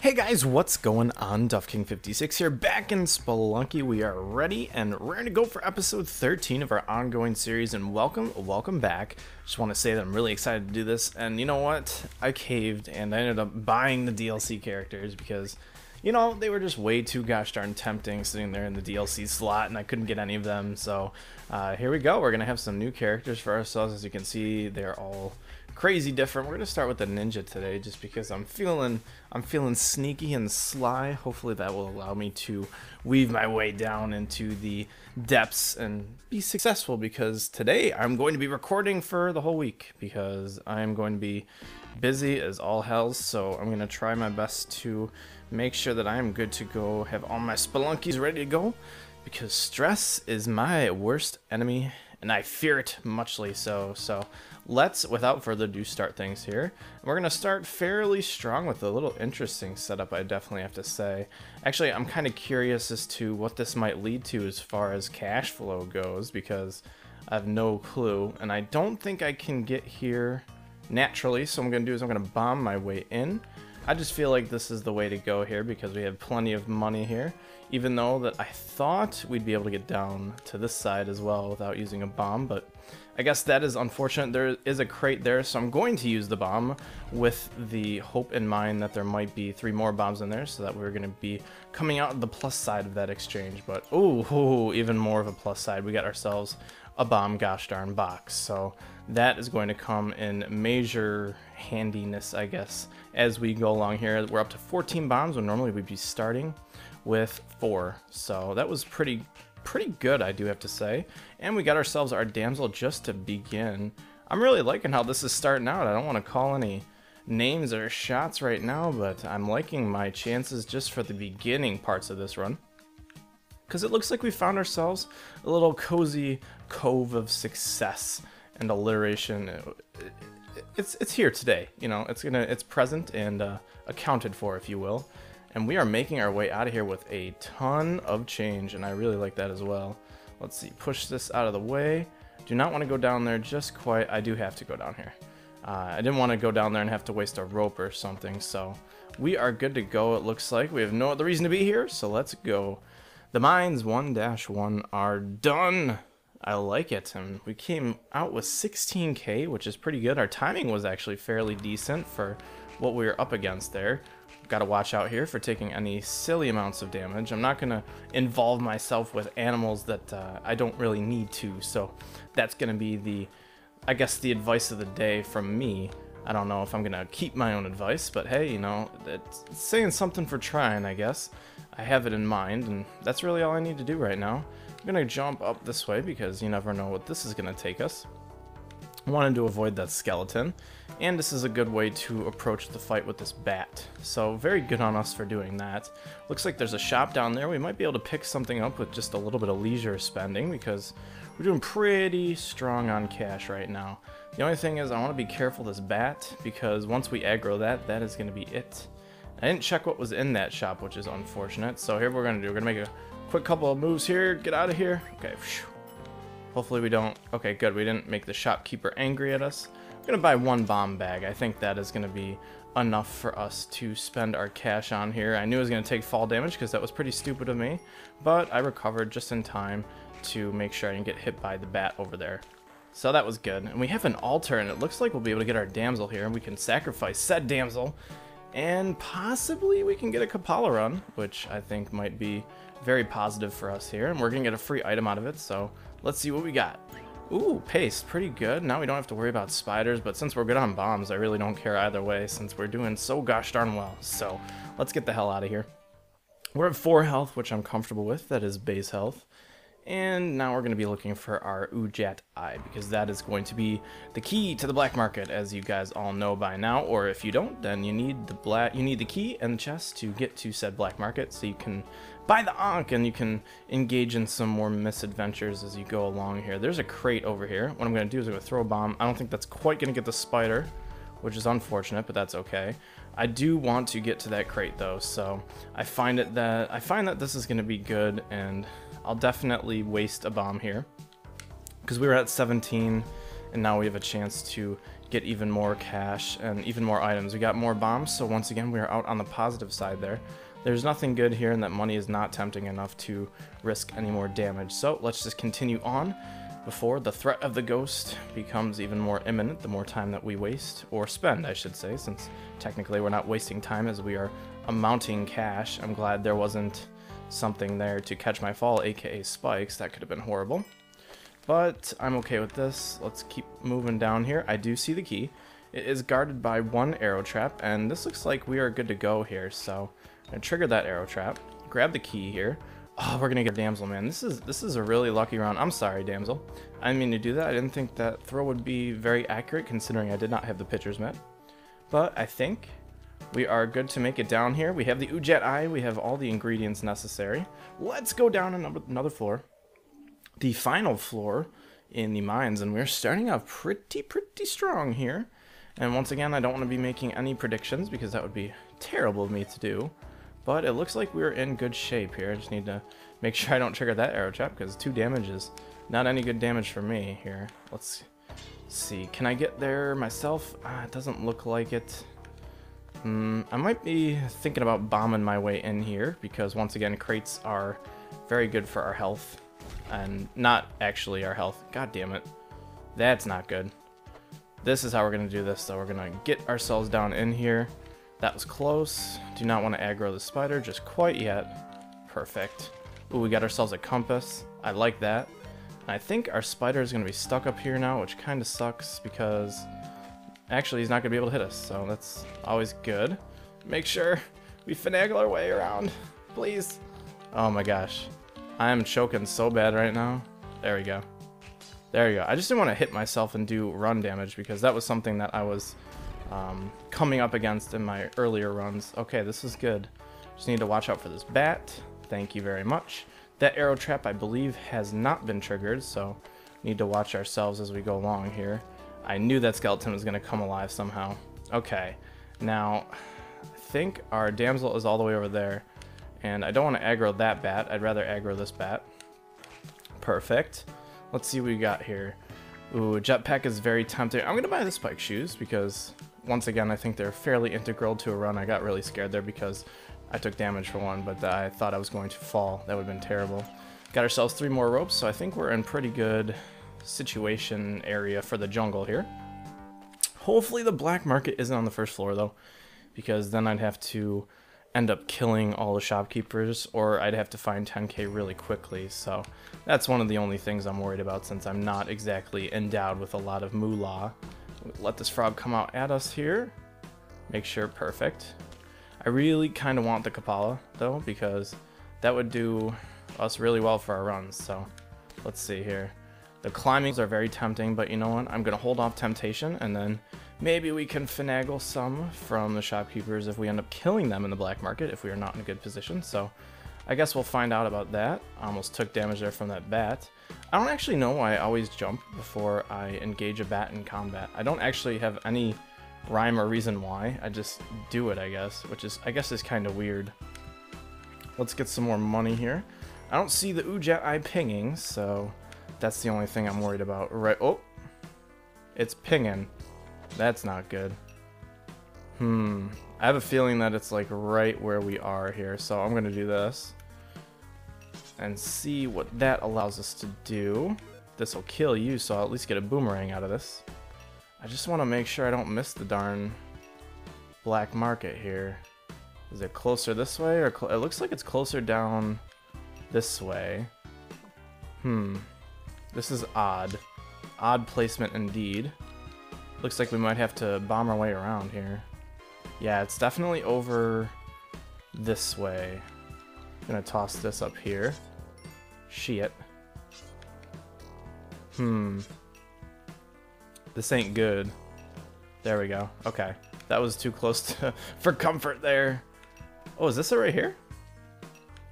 Hey guys, what's going on? duffking56 here, back in Spelunky. We are ready and ready to go for episode 13 of our ongoing series, and welcome back. Just want to say that I'm really excited to do this, and you know what? I caved and I ended up buying the DLC characters because, you know, they were just way too gosh darn tempting sitting there in the DLC slot, and I couldn't get any of them. So here we go. We're gonna have some new characters for ourselves. As you can see, they're all crazy different. We're gonna start with the ninja today, just because I'm feeling sneaky and sly. Hopefully that will allow me to weave my way down into the depths and be successful, because today I'm going to be recording for the whole week because I'm going to be busy as all hell. So I'm gonna try my best to make sure that I am good to go, have all my spelunkies ready to go, because stress is my worst enemy and I fear it muchly so. So let's, without further ado, start things here. We're gonna start fairly strong with a little interesting setup, I definitely have to say. Actually, I'm kind of curious as to what this might lead to as far as cash flow goes, because I have no clue, and I don't think I can get here naturally. So what I'm gonna do is I'm gonna bomb my way in. I just feel like this is the way to go here because we have plenty of money here, even though that I thought we'd be able to get down to this side as well without using a bomb, but I guess that is unfortunate. There is a crate there, so I'm going to use the bomb with the hope in mind that there might be 3 more bombs in there, so that we're going to be coming out the plus side of that exchange. But ooh, even more of a plus side. We got ourselves a bomb gosh darn box, so that is going to come in major handiness, I guess, as we go along here. We're up to 14 bombs when normally we'd be starting with 4, so that was pretty good, I do have to say. And we got ourselves our damsel just to begin. I'm really liking how this is starting out. I don't want to call any names or shots right now, but I'm liking my chances just for the beginning parts of this run, because it looks like we found ourselves a little cozy cove of success and alliteration. It's here today, you know. It's present and accounted for, if you will. And we are making our way out of here with a ton of change, and I really like that as well. Let's see, push this out of the way. Do not want to go down there just quite. I do have to go down here. I didn't want to go down there and have to waste a rope or something, so we are good to go. It looks like we have no other reason to be here, so let's go. The mines 1-1 are done. I like it, and we came out with 16k, which is pretty good. Our timing was actually fairly decent for what we were up against there. Got to watch out here for taking any silly amounts of damage. I'm not going to involve myself with animals that I don't really need to, so that's going to be the, I guess, the advice of the day from me. I don't know if I'm going to keep my own advice, but hey, you know, it's saying something for trying, I guess. I have it in mind, and that's really all I need to do right now. I'm going to jump up this way because you never know what this is going to take us. I wanted to avoid that skeleton, and this is a good way to approach the fight with this bat. So very good on us for doing that. Looks like there's a shop down there. We might be able to pick something up with just a little bit of leisure spending, because we're doing pretty strong on cash right now. The only thing is I want to be careful this bat, because once we aggro that, that is going to be it. I didn't check what was in that shop, which is unfortunate. So here we're going to do, we're going to make a quick couple of moves here, get out of here. Okay, phew. Hopefully we don't. Okay, good. We didn't make the shopkeeper angry at us. I'm going to buy 1 bomb bag. I think that is going to be enough for us to spend our cash on here. I knew it was going to take fall damage because that was pretty stupid of me, but I recovered just in time to make sure I didn't get hit by the bat over there. So that was good. And we have an altar, and it looks like we'll be able to get our damsel here, and we can sacrifice said damsel, and possibly we can get a Kapala run, which I think might be very positive for us here, and we're going to get a free item out of it, so let's see what we got. Ooh, paste, pretty good. Now we don't have to worry about spiders, but since we're good on bombs, I really don't care either way since we're doing so gosh darn well. So let's get the hell out of here. We're at 4 health, which I'm comfortable with. That is base health. And now we're going to be looking for our Ujat Eye, because that is going to be the key to the black market, as you guys all know by now. Or if you don't, then you need the key and the chest to get to said black market, so you can buy the Ankh and you can engage in some more misadventures as you go along here. There's a crate over here. What I'm going to do is I'm going to throw a bomb. I don't think that's quite going to get the spider, which is unfortunate, but that's okay. I do want to get to that crate though, so I find that this is going to be good, and I'll definitely waste a bomb here because we were at 17 and now we have a chance to get even more cash and even more items. We got more bombs, so once again we are out on the positive side there. There's nothing good here, and that money is not tempting enough to risk any more damage. So let's just continue on before the threat of the ghost becomes even more imminent the more time that we waste, or spend I should say, since technically we're not wasting time as we are amounting cash. I'm glad there wasn't something there to catch my fall, aka spikes. That could have been horrible. But I'm okay with this. Let's keep moving down here. I do see the key. It is guarded by one arrow trap, and this looks like we are good to go here. So I'm gonna trigger that arrow trap, grab the key here. Oh, we're gonna get damsel, man. This is a really lucky round. I'm sorry, damsel. I didn't mean to do that. I didn't think that throw would be very accurate considering I did not have the pitcher's mitt. But I think we are good to make it down here. We have the Ujat Eye. We have all the ingredients necessary. Let's go down another floor. The final floor in the mines, and we're starting off pretty strong here. And once again, I don't want to be making any predictions because that would be terrible of me to do. But it looks like we're in good shape here. I just need to make sure I don't trigger that arrow trap because 2 damage is not any good damage for me here. Let's see. Can I get there myself? It doesn't look like it. I might be thinking about bombing my way in here because once again, crates are very good for our health. And not actually our health. God damn it. That's not good. This is how we're going to do this, though. We're going to get ourselves down in here. That was close. Do not want to aggro the spider just quite yet. Perfect. Ooh, we got ourselves a compass. I like that. And I think our spider is going to be stuck up here now, which kind of sucks because actually he's not going to be able to hit us. So that's always good. Make sure we finagle our way around. Please. Oh my gosh. I am choking so bad right now. There we go. There you go. I just didn't want to hit myself and do run damage because that was something that I was coming up against in my earlier runs. Okay, this is good. Just need to watch out for this bat. Thank you very much. That arrow trap, I believe, has not been triggered, so need to watch ourselves as we go along here. I knew that skeleton was going to come alive somehow. Okay, now I think our damsel is all the way over there. And I don't want to aggro that bat. I'd rather aggro this bat. Perfect. Let's see what we got here. Ooh, jetpack is very tempting. I'm going to buy the spike shoes because, once again, I think they're fairly integral to a run. I got really scared there because I took damage for one, but I thought I was going to fall. That would have been terrible. Got ourselves 3 more ropes, so I think we're in pretty good situation area for the jungle here. Hopefully the black market isn't on the first floor, though, because then I'd have to end up killing all the shopkeepers, or I'd have to find 10k really quickly, so that's one of the only things I'm worried about since I'm not exactly endowed with a lot of moolah. Let this frog come out at us here. Make sure, perfect. I really kind of want the Kapala, though, because that would do us really well for our runs, so let's see here. The climbings are very tempting, but you know what? I'm going to hold off temptation, and then maybe we can finagle some from the shopkeepers if we end up killing them in the black market if we are not in a good position. So I guess we'll find out about that. I almost took damage there from that bat. I don't actually know why I always jump before I engage a bat in combat. I don't actually have any rhyme or reason why. I just do it, I guess, which is, I guess, is kind of weird. Let's get some more money here. I don't see the Ujat Eye pinging, so that's the only thing I'm worried about. Right? Oh, it's pinging. That's not good. I have a feeling that it's like right where we are here, so I'm gonna do this and see what that allows us to do. This will kill you, so I'll at least get a boomerang out of this. I just want to make sure I don't miss the darn black market here. Is it closer this way, or it looks like it's closer down this way. This is odd. Odd placement indeed. Looks like we might have to bomb our way around here. Yeah, it's definitely over this way. I'm gonna toss this up here. Shit. This ain't good. There we go. Okay. That was too close to for comfort there. Oh, is this it right here?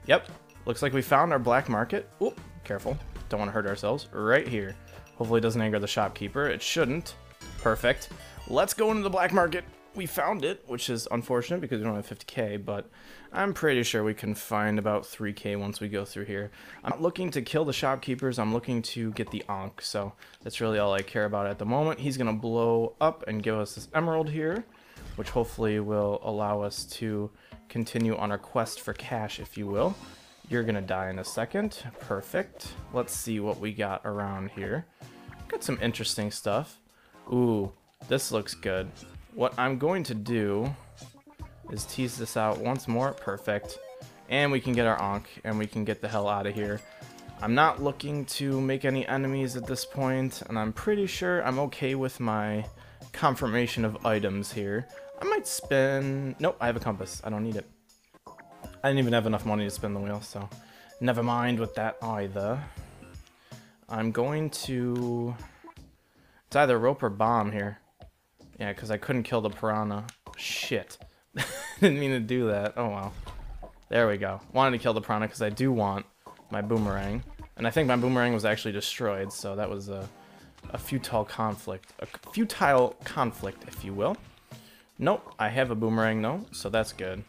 Yep. Looks like we found our black market. Oop, careful. Don't want to hurt ourselves. Right here. Hopefully it doesn't anger the shopkeeper. It shouldn't. Perfect. Let's go into the black market. we found it, which is unfortunate because we don't have 50k, but I'm pretty sure we can find about 3k once we go through here. I'm not looking to kill the shopkeepers, I'm looking to get the Ankh, so that's really all I care about at the moment. He's going to blow up and give us this emerald here, which hopefully will allow us to continue on our quest for cash, if you will. You're going to die in a second. Perfect. Let's see what we got around here. Got some interesting stuff. Ooh, this looks good. What I'm going to do is tease this out once more. Perfect. And we can get our Ankh, and we can get the hell out of here. I'm not looking to make any enemies at this point, and I'm pretty sure I'm okay with my confirmation of items here. I might spin... Nope, I have a compass. I don't need it. I didn't even have enough money to spin the wheel, so never mind with that either. I'm going to... It's either rope or bomb here. Yeah, because I couldn't kill the piranha. Shit. Didn't mean to do that. Oh, well. There we go. Wanted to kill the piranha because I do want my boomerang. And I think my boomerang was actually destroyed, so that was a futile conflict. A futile conflict, if you will. Nope, I have a boomerang, though, so that's good.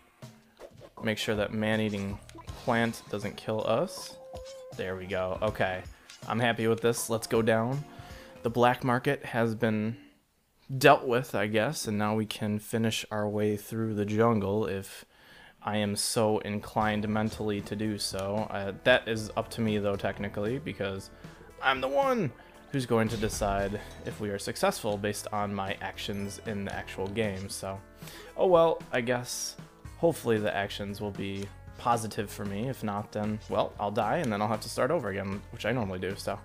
Make sure that man-eating plant doesn't kill us. There we go. Okay. I'm happy with this. Let's go down. The black market has been dealt with, I guess, and now we can finish our way through the jungle if I am so inclined mentally to do so. That is up to me, though, technically, because I'm the one who's going to decide if we are successful based on my actions in the actual game. So, oh well, I guess hopefully the actions will be positive for me. If not, then, well, I'll die and then I'll have to start over again, which I normally do, so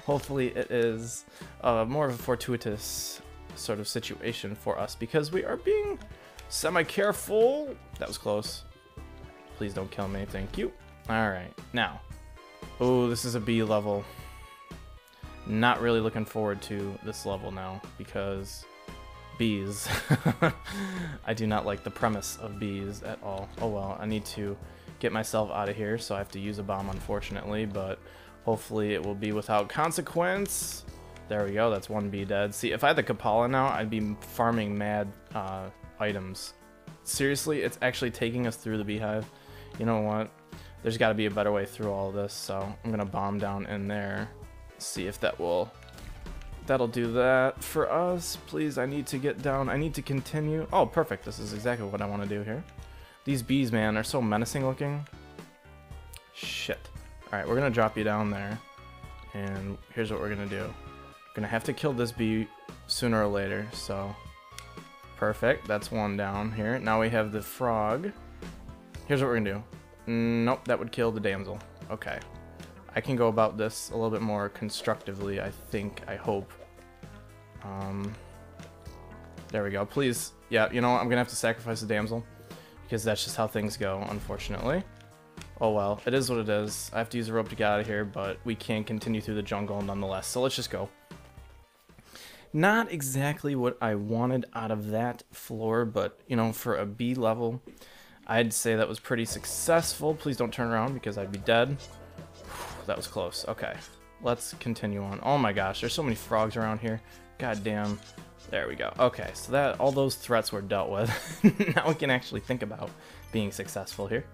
hopefully it is more of a fortuitous sort of situation for us because we are being semi-careful. That was close. Please don't kill me, thank you. Alright, now, oh, this is a B level. Not really looking forward to this level now because bees. I do not like the premise of bees at all. Oh well, I need to get myself out of here, so I have to use a bomb, unfortunately, but hopefully it will be without consequence. There we go, that's one bee dead. See, if I had the Kapala now, I'd be farming mad items. Seriously, it's actually taking us through the beehive. You know what? There's got to be a better way through all this, so I'm going to bomb down in there. See if that will... That'll do that for us. Please, I need to get down. I need to continue. Oh, perfect. This is exactly what I want to do here. These bees, man, are so menacing looking. Shit. Alright, we're going to drop you down there. And here's what we're going to do. We're going to have to kill this bee sooner or later, so... Perfect. That's one down here. Now we have the frog. Here's what we're going to do. Nope, that would kill the damsel. Okay. I can go about this a little bit more constructively, I think, I hope. There we go. Please, yeah, you know what? I'm gonna have to sacrifice the damsel, because that's just how things go, unfortunately. Oh well, it is what it is. I have to use a rope to get out of here, but we can continue through the jungle nonetheless, so let's just go. Not exactly what I wanted out of that floor, but, you know, for a B level, I'd say that was pretty successful. Please don't turn around, because I'd be dead. That was close. Okay, let's continue on. Oh my gosh, there's so many frogs around here. God damn. There we go. Okay, so that all those threats were dealt with. Now we can actually think about being successful here.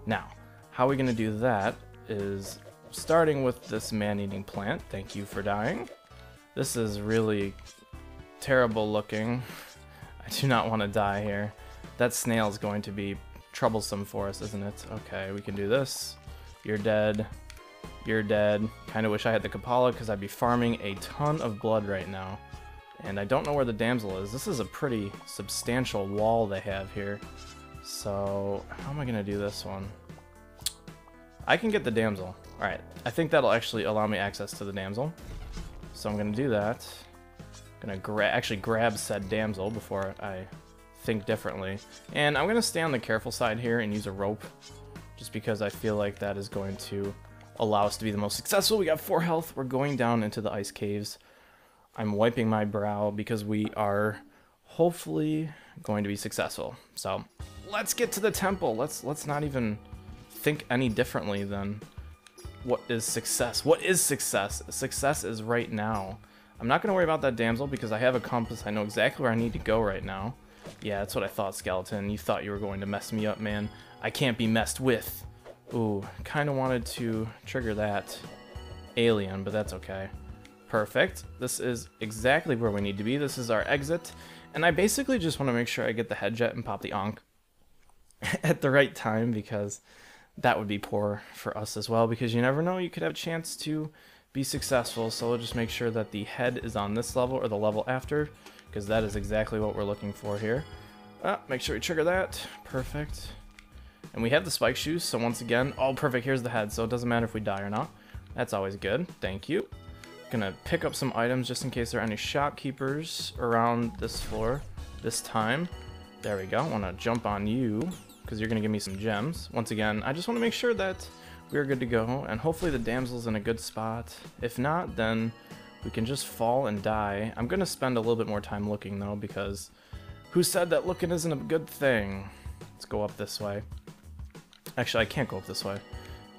Now, how are we going to do that is starting with this man-eating plant. Thank you for dying. This is really terrible looking. I do not want to die here. That snail is going to be troublesome for us, isn't it? Okay, we can do this. You're dead. You're dead. Kind of wish I had the Kapala because I'd be farming a ton of blood right now. And I don't know where the damsel is. This is a pretty substantial wall they have here. So, how am I going to do this one? I can get the damsel. Alright, I think that'll actually allow me access to the damsel. So I'm going to do that. I'm going to actually grab said damsel before I think differently. And I'm going to stay on the careful side here and use a rope. Just because I feel like that is going to allow us to be the most successful. We got 4 health. We're going down into the ice caves. I'm wiping my brow because we are hopefully going to be successful. So let's get to the temple. Let's not even think any differently than what is success. What is success? Success is right now. I'm not going to worry about that damsel because I have a compass. I know exactly where I need to go right now. Yeah, that's what I thought, Skeleton. You thought you were going to mess me up, man. I can't be messed with. Ooh, kind of wanted to trigger that alien, but that's okay. Perfect. This is exactly where we need to be. This is our exit. And I basically just want to make sure I get the head jet and pop the Ankh at the right time, because that would be poor for us as well, because you never know, you could have a chance to be successful. So we'll just make sure that the head is on this level or the level after, because that is exactly what we're looking for here. Make sure we trigger that. Perfect. And we have the spike shoes, so once again, oh perfect, here's the head, so it doesn't matter if we die or not. That's always good. Thank you. Gonna pick up some items just in case there are any shopkeepers around this floor this time. There we go. Want to jump on you because you're gonna give me some gems. Once again, I just want to make sure that we're good to go, and hopefully the damsel's in a good spot. If not, then we can just fall and die. I'm gonna spend a little bit more time looking though, because who said that looking isn't a good thing? Let's go up this way. Actually, I can't go up this way,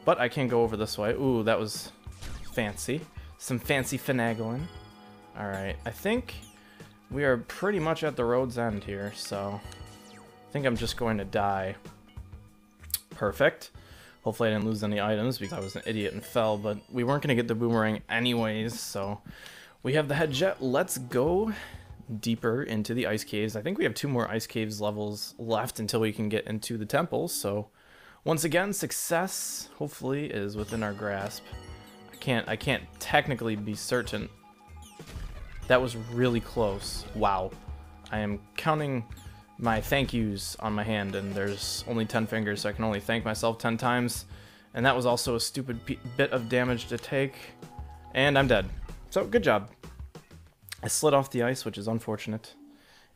but I can go over this way. Ooh, that was fancy. Some fancy finagling. Alright, I think we are pretty much at the road's end here, so I think I'm just going to die. Perfect. Hopefully I didn't lose any items because I was an idiot and fell, but we weren't going to get the boomerang anyways, so we have the head jet. Let's go deeper into the ice caves. I think we have 2 more ice caves levels left until we can get into the temple, so once again, success hopefully is within our grasp. I can't technically be certain. That was really close. Wow. I am counting my thank yous on my hand, and there's only 10 fingers, so I can only thank myself 10 times. And that was also a stupid bit of damage to take. And I'm dead. So, good job. I slid off the ice, which is unfortunate.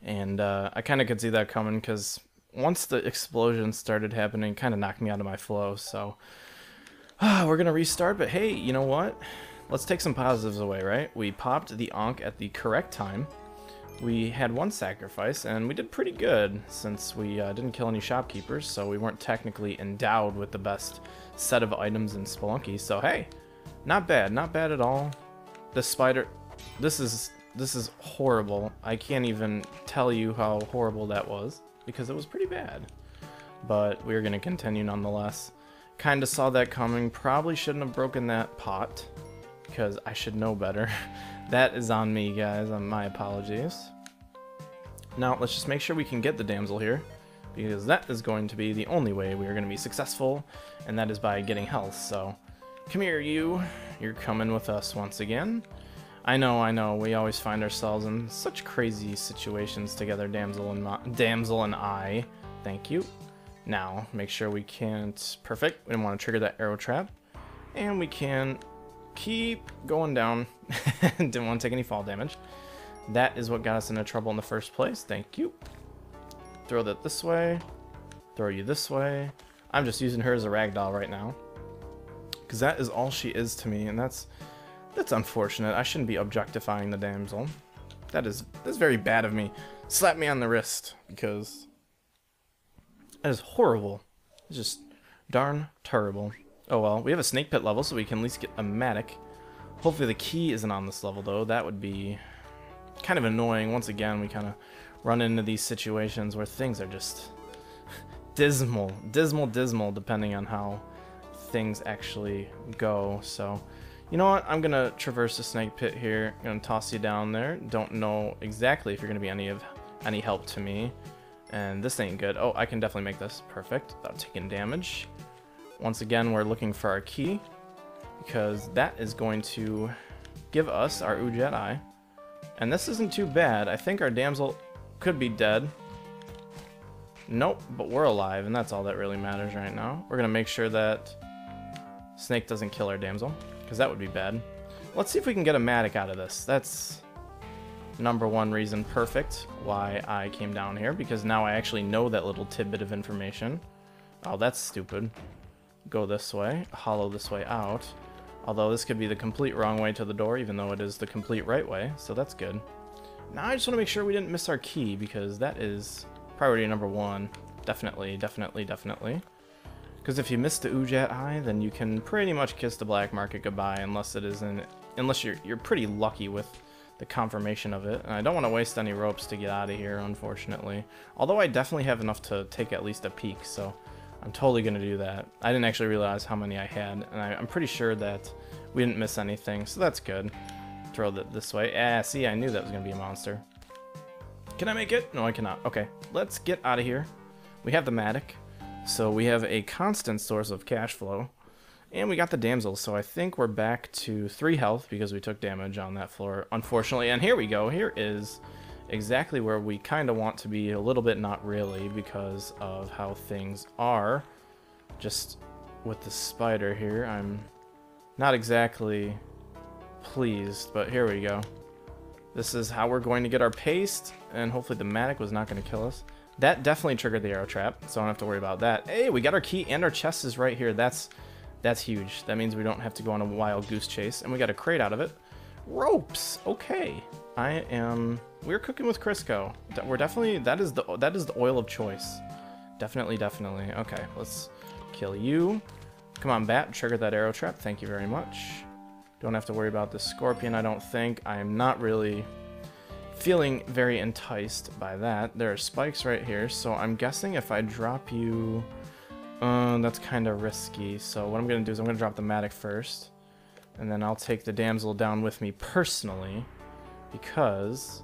And I kind of could see that coming, because once the explosion started happening, it kind of knocked me out of my flow, so we're gonna restart. But hey, you know what? Let's take some positives away, right? We popped the Ankh at the correct time. We had 1 sacrifice, and we did pretty good since we didn't kill any shopkeepers, so we weren't technically endowed with the best set of items in Spelunky. So hey, not bad at all. This spider, this is horrible. I can't even tell you how horrible that was, because it was pretty bad. But we're gonna continue nonetheless. Kinda saw that coming. Probably shouldn't have broken that pot, because I should know better. That is on me, guys. My apologies. Now, let's just make sure we can get the damsel here, because that is going to be the only way we are going to be successful, and that is by getting health. So, come here, you. You're coming with us once again. I know. We always find ourselves in such crazy situations together, damsel and I. Thank you. Now, make sure we can't... Perfect. We didn't want to trigger that arrow trap. And we can keep going down. Didn't want to take any fall damage. That is what got us into trouble in the first place. Thank you. Throw that this way. Throw you this way. I'm just using her as a ragdoll right now, because that is all she is to me, and that's unfortunate. I shouldn't be objectifying the damsel. That's very bad of me. Slap me on the wrist, because that is horrible. It's just darn terrible. Oh well, we have a snake pit level, so we can at least get a matic. Hopefully the key isn't on this level, though. That would be kind of annoying. Once again, we kind of run into these situations where things are just dismal, depending on how things actually go. So, you know what? I'm going to traverse the snake pit here. I'm going to toss you down there. Don't know exactly if you're going to be any help to me. And this ain't good. Oh, I can definitely make this. Perfect. Without taking damage. Once again, we're looking for our key, because that is going to give us our Ujet Eye. And this isn't too bad. I think our damsel could be dead. Nope, but we're alive, and that's all that really matters right now. We're going to make sure that Snake doesn't kill our damsel, because that would be bad. Let's see if we can get a matic out of this. That's #1 reason perfect why I came down here, because now I actually know that little tidbit of information. Oh, that's stupid. Go this way, hollow this way out. Although this could be the complete wrong way to the door, even though it is the complete right way, so that's good. Now I just want to make sure we didn't miss our key, because that is priority #1. Definitely. Because if you miss the Ujet Eye, then you can pretty much kiss the black market goodbye, unless you're pretty lucky with the confirmation of it. And I don't want to waste any ropes to get out of here, unfortunately. Although I definitely have enough to take at least a peek, so I'm totally going to do that. I didn't actually realize how many I had, and I'm pretty sure that we didn't miss anything, so that's good. Throw that this way. Ah, see, I knew that was going to be a monster. Can I make it? No, I cannot. Okay, let's get out of here. We have the Matic, so we have a constant source of cash flow. And we got the damsel, so I think we're back to 3 health because we took damage on that floor, unfortunately. And here we go. Here is exactly where we kind of want to be, a little bit not really, because of how things are. Just with the spider here, I'm not exactly pleased, but here we go. This is how we're going to get our paste, and hopefully the Matic was not going to kill us. That definitely triggered the arrow trap, so I don't have to worry about that. Hey, we got our key, and our chest is right here. That's huge. That means we don't have to go on a wild goose chase, and we got a crate out of it. Ropes. Okay. We're cooking with Crisco. We're definitely, that is the oil of choice. Definitely. Okay, let's kill you. Come on, bat, trigger that arrow trap. Thank you very much. Don't have to worry about the scorpion, I don't think. I am not really feeling very enticed by that. There are spikes right here, so I'm guessing if I drop you, that's kind of risky. So what I'm going to do is I'm going to drop the Matic first, and then I'll take the damsel down with me personally, because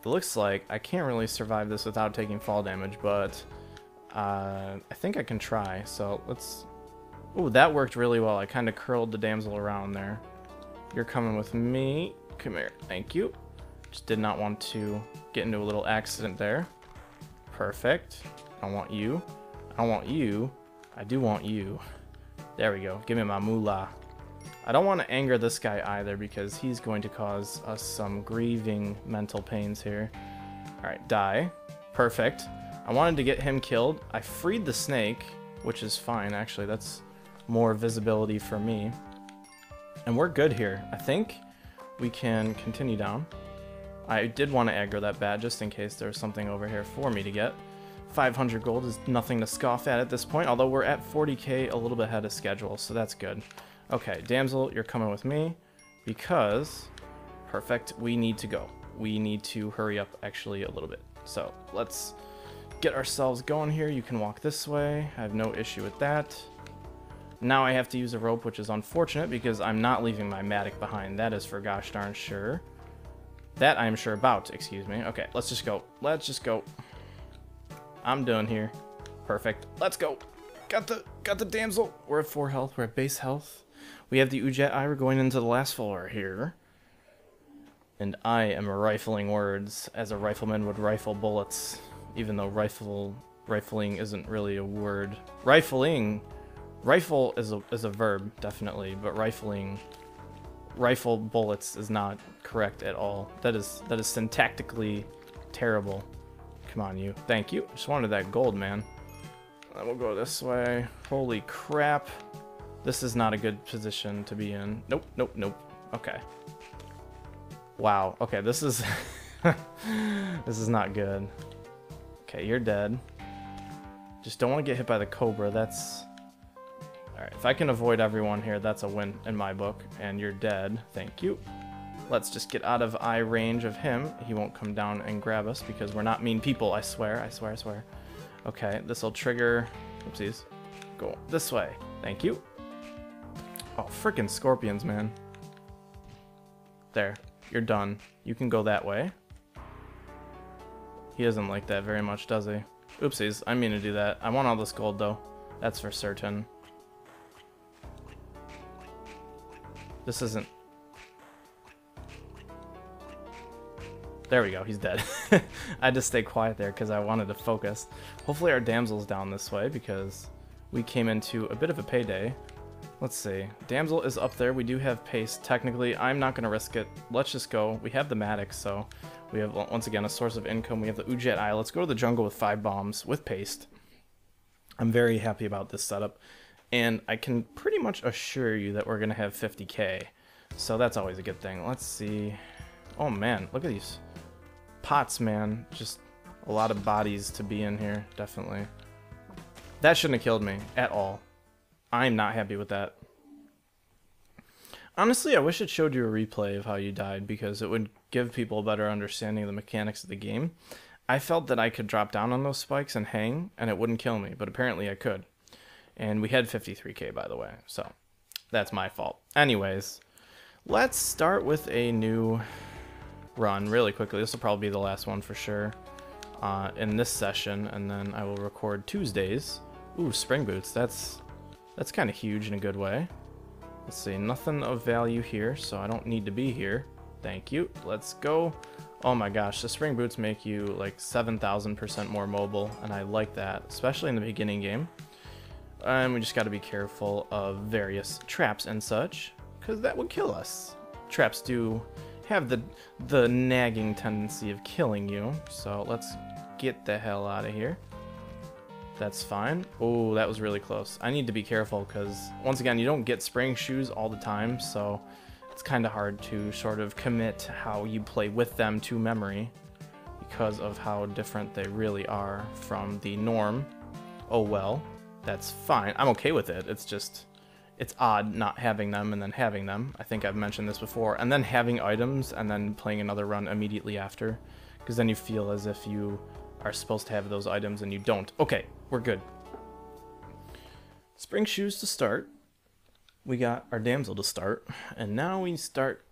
it looks like I can't really survive this without taking fall damage, but I think I can try. So let's... Ooh, that worked really well. I kind of curled the damsel around there. You're coming with me. Come here. Thank you. Just did not want to get into a little accident there. Perfect. I want you. I want you. I do want you. There we go. Give me my moolah. I don't want to anger this guy either because he's going to cause us some grieving mental pains here. Alright, die. Perfect. I wanted to get him killed. I freed the snake, which is fine, actually. That's more visibility for me. And we're good here. I think we can continue down. I did want to aggro that bat just in case there's something over here for me to get. 500 gold is nothing to scoff at this point, although we're at 40k, a little bit ahead of schedule, so that's good. Okay, damsel, you're coming with me because, perfect, we need to go. We need to hurry up actually a little bit. So let's get ourselves going here. You can walk this way. I have no issue with that. Now I have to use a rope, which is unfortunate because I'm not leaving my Matic behind. That is for gosh darn sure. That I'm sure about, excuse me. Okay, let's just go. Let's just go. I'm done here. Perfect. Let's go. Got the damsel. We're at 4 health. We're at base health. We have the Ujet Eye. We're going into the last floor here. And I am rifling words as a rifleman would rifle bullets. Even though rifling isn't really a word. Rifle is a verb, definitely, but rifle bullets is not correct at all. That is syntactically terrible. Come on, you. Thank you. Just wanted that gold, man. Then we'll go this way. Holy crap. This is not a good position to be in. Nope, nope, nope. Okay. Wow. Okay, this is... this is not good. Okay, you're dead. Just don't want to get hit by the cobra. That's... Alright, if I can avoid everyone here, that's a win in my book. And you're dead. Thank you. Let's just get out of eye range of him. He won't come down and grab us because we're not mean people, I swear, I swear, I swear. Okay, this will trigger... Oopsies. Go this way. Thank you. Oh, frickin' scorpions, man. There. You're done. You can go that way. He doesn't like that very much, does he? Oopsies. I mean to do that. I want all this gold, though. That's for certain. This isn't... There we go, he's dead. I had to stay quiet there because I wanted to focus. Hopefully our damsel's down this way because we came into a bit of a payday. Let's see. Damsel is up there. We do have paste. Technically, I'm not going to risk it. Let's just go. We have the Matic, so we have, once again, a source of income. We have the Ujet Eye. Let's go to the jungle with 5 bombs with paste. I'm very happy about this setup. And I can pretty much assure you that we're going to have 50k. So that's always a good thing. Let's see. Oh, man. Look at these pots, man. Just a lot of bodies to be in here. Definitely. That shouldn't have killed me at all. I'm not happy with that. Honestly, I wish it showed you a replay of how you died because it would give people a better understanding of the mechanics of the game. I felt that I could drop down on those spikes and hang, and it wouldn't kill me, but apparently I could. And we had 53k, by the way, so that's my fault. Anyways, let's start with a new run really quickly. This will probably be the last one for sure in this session, and then I will record Tuesdays. Ooh, spring boots. That's kind of huge in a good way. Let's see, nothing of value here, so I don't need to be here. Thank you. Let's go. Oh my gosh, the spring boots make you like 7,000% more mobile, and I like that, especially in the beginning game. And we just got to be careful of various traps and such, because that would kill us. Traps do have the nagging tendency of killing you, so let's get the hell out of here. That's fine. Oh, that was really close. I need to be careful because, once again, you don't get spring shoes all the time, so it's kind of hard to sort of commit how you play with them to memory because of how different they really are from the norm. Oh well, that's fine. I'm okay with it. It's just, it's odd not having them and then having them. I think I've mentioned this before. And then having items and then playing another run immediately after, because then you feel as if you are supposed to have those items and you don't. Okay, we're good. Spring shoes to start. We got our damsel to start, and now we start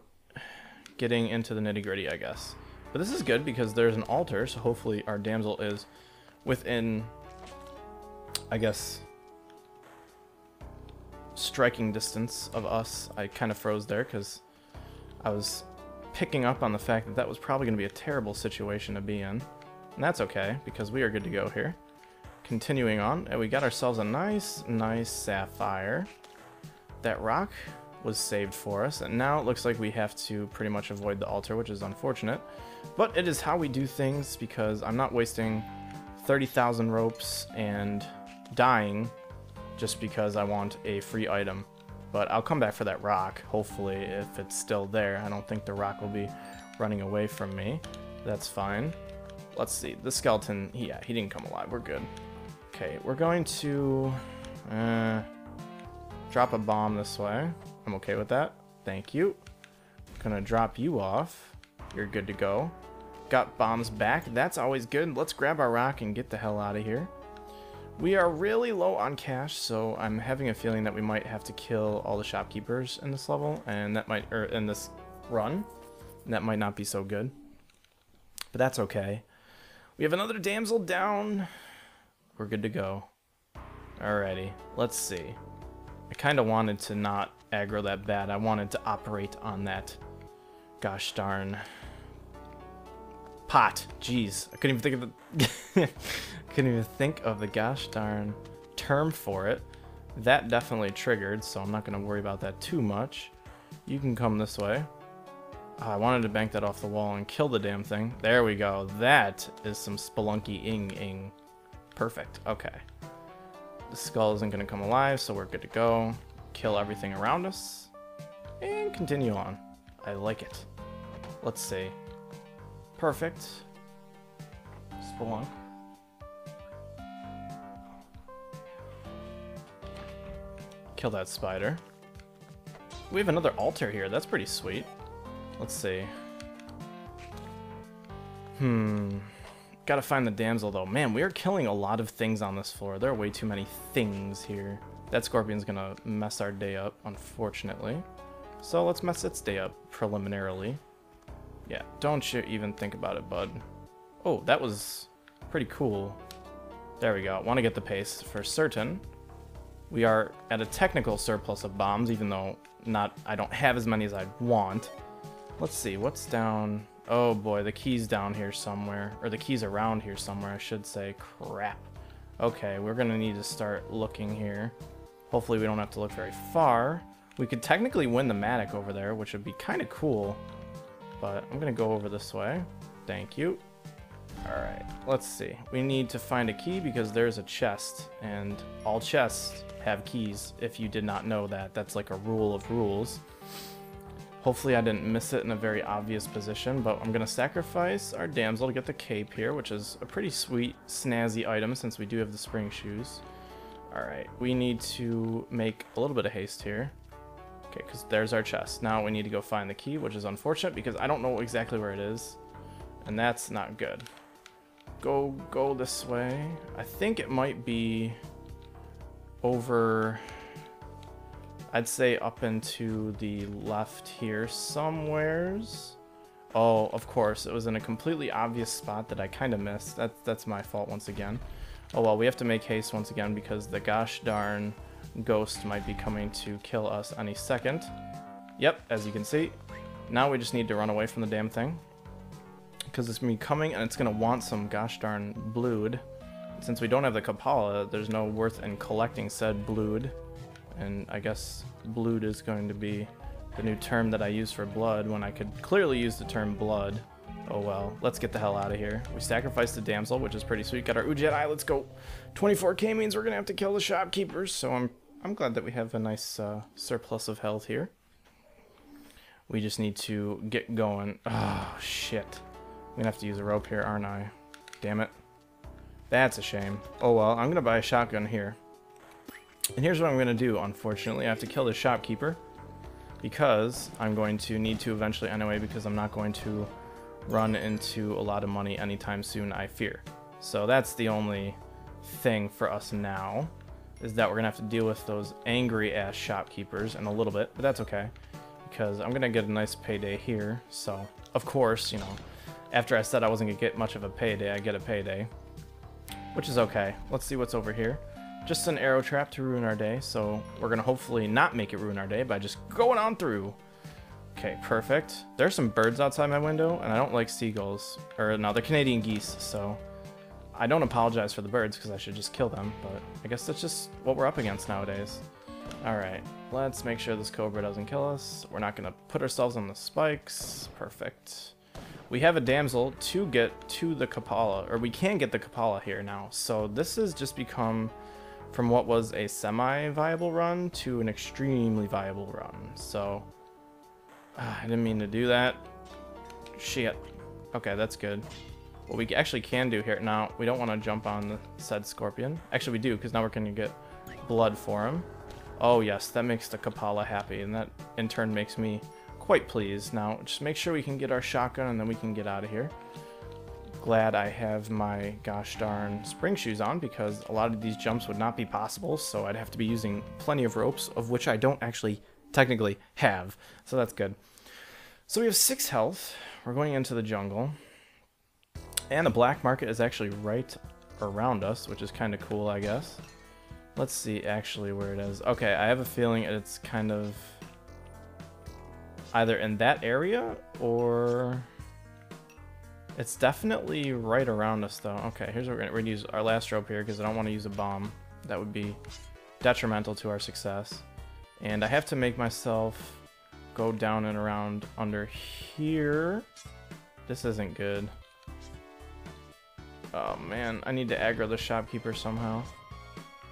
getting into the nitty-gritty, I guess. But this is good because there's an altar, so hopefully our damsel is within, I guess, striking distance of us. I kind of froze there because I was picking up on the fact that that was probably going to be a terrible situation to be in. And that's okay, because we are good to go here. Continuing on, and we got ourselves a nice sapphire. That rock was saved for us, and now it looks like we have to pretty much avoid the altar, which is unfortunate. But it is how we do things, because I'm not wasting 30,000 ropes and dying just because I want a free item. But I'll come back for that rock, hopefully, if it's still there. I don't think the rock will be running away from me. That's fine. Let's see, the skeleton, yeah, he didn't come alive, we're good. Okay, we're going to drop a bomb this way. I'm okay with that, thank you. Gonna drop you off, you're good to go. Got bombs back, that's always good. Let's grab our rock and get the hell out of here. We are really low on cash, so I'm having a feeling that we might have to kill all the shopkeepers in this level, and that might, or in this run, and that might not be so good. But that's okay. We have another damsel down. We're good to go. Alrighty, let's see. I kind of wanted to not aggro that bad. I wanted to operate on that gosh darn pot. Jeez, I couldn't even think of the couldn't even think of the gosh darn term for it. That definitely triggered, so I'm not going to worry about that too much. You can come this way. I wanted to bank that off the wall and kill the damn thing. There we go. That is some spelunky-ing. Perfect. Okay. The skull isn't going to come alive, so we're good to go. Kill everything around us. And continue on. I like it. Let's see. Perfect. Spelunk. Kill that spider. We have another altar here. That's pretty sweet. Let's see. Gotta find the damsel though. Man, we are killing a lot of things on this floor. There are way too many things here. That scorpion's gonna mess our day up, unfortunately. So let's mess its day up preliminarily. Yeah, don't you even think about it, bud. Oh, that was pretty cool. There we go. Want to get the pace for certain. We are at a technical surplus of bombs, even though I don't have as many as I'd want. Let's see, what's down? Oh boy, the key's down here somewhere. Or the key's around here somewhere, I should say. Crap. Okay, we're gonna need to start looking here. Hopefully we don't have to look very far. We could technically win the Matic over there, which would be kind of cool. But I'm gonna go over this way. Thank you. Alright, let's see. We need to find a key because there's a chest. And all chests have keys, if you did not know that. That's like a rule of rules. Hopefully I didn't miss it in a very obvious position, but I'm going to sacrifice our damsel to get the cape here, which is a pretty sweet, snazzy item since we do have the spring shoes. Alright, we need to make a little bit of haste here. Okay, because there's our chest. Now we need to go find the key, which is unfortunate because I don't know exactly where it is. And that's not good. Go this way. I think it might be over, I'd say up into the left here somewheres. Oh, of course, it was in a completely obvious spot that I kind of missed. That's my fault once again. Oh well, we have to make haste once again because the gosh darn ghost might be coming to kill us any second. Yep, as you can see. Now we just need to run away from the damn thing, because it's going to be coming and it's going to want some gosh darn blood. Since we don't have the Kapala, there's no worth in collecting said blood. And I guess blood is going to be the new term that I use for blood when I could clearly use the term blood. Oh well, let's get the hell out of here. We sacrificed the damsel, which is pretty sweet. Got our Ujedi, let's go. 24k means we're going to have to kill the shopkeepers, so I'm glad that we have a nice surplus of health here. We just need to get going. Oh, shit. I'm going to have to use a rope here, aren't I? Damn it. That's a shame. Oh well, I'm going to buy a shotgun here. And here's what I'm going to do, unfortunately. I have to kill the shopkeeper because I'm going to need to eventually anyway, because I'm not going to run into a lot of money anytime soon, I fear. So that's the only thing for us now, is that we're going to have to deal with those angry-ass shopkeepers in a little bit, but that's okay, because I'm going to get a nice payday here. So, of course, you know, after I said I wasn't going to get much of a payday, I get a payday, which is okay. Let's see what's over here. Just an arrow trap to ruin our day, so we're going to hopefully not make it ruin our day by just going on through. Okay, perfect. There's some birds outside my window, and I don't like seagulls. Or, no, they're Canadian geese, so I don't apologize for the birds because I should just kill them, but I guess that's just what we're up against nowadays. Alright, let's make sure this cobra doesn't kill us. We're not going to put ourselves on the spikes. Perfect. We have a damsel to get to the Kapala, or we can get the Kapala here now. So this has just become from what was a semi-viable run to an extremely viable run. So I didn't mean to do that. Shit. Okay, that's good. What we actually can do here now, we don't want to jump on the said scorpion. Actually, we do, because now we're going to get blood for him. Oh yes, that makes the Kapala happy, and that in turn makes me quite pleased. Now, just make sure we can get our shotgun, and then we can get out of here. Glad I have my gosh darn spring shoes on, because a lot of these jumps would not be possible, so I'd have to be using plenty of ropes, of which I don't actually technically have. So that's good. So we have 6 health. We're going into the jungle. And the black market is actually right around us, which is kind of cool, I guess. Let's see actually where it is. Okay, I have a feeling it's kind of either in that area or it's definitely right around us though. Okay, here's what we're gonna use our last rope here because I don't want to use a bomb. That would be detrimental to our success. And I have to make myself go down and around under here. This isn't good. Oh man, I need to aggro the shopkeeper somehow.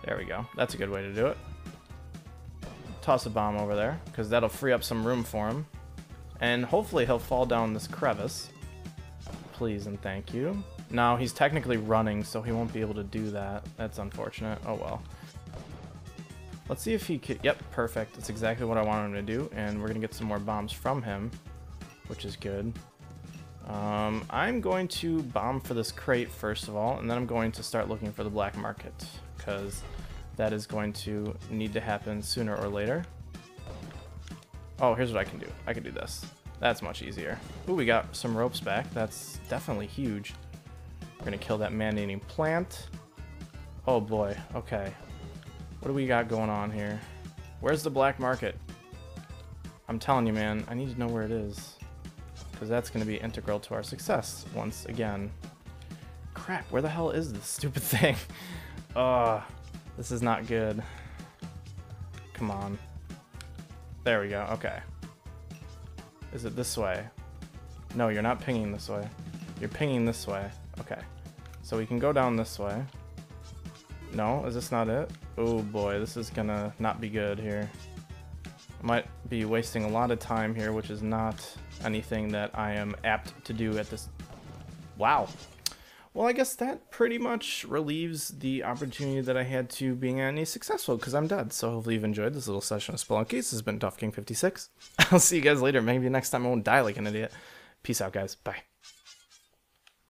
There we go. That's a good way to do it. Toss a bomb over there, because that'll free up some room for him. And hopefully he'll fall down this crevice. Please and thank you. Now, he's technically running, so he won't be able to do that. That's unfortunate. Oh well. Let's see if he could... Yep, perfect. That's exactly what I wanted him to do, and we're going to get some more bombs from him, which is good. I'm going to bomb for this crate first of all, and then I'm going to start looking for the black market, because that is going to need to happen sooner or later. Oh, here's what I can do. I can do this. That's much easier. Ooh, we got some ropes back. That's definitely huge. We're going to kill that man-eating plant. Oh boy, okay. What do we got going on here? Where's the black market? I'm telling you, man, I need to know where it is, because that's going to be integral to our success once again. Crap, where the hell is this stupid thing? This is not good. Come on. There we go, okay. Is it this way? No, you're not pinging this way. You're pinging this way. Okay. So we can go down this way. No, is this not it? Oh boy, this is gonna not be good here. I might be wasting a lot of time here, which is not anything that I am apt to do at this... Wow. Well, I guess that pretty much relieves the opportunity that I had to being any successful, because I'm dead. So hopefully you've enjoyed this little session of Spelunky. This has been duffking56. I'll see you guys later. Maybe next time I won't die like an idiot. Peace out, guys. Bye.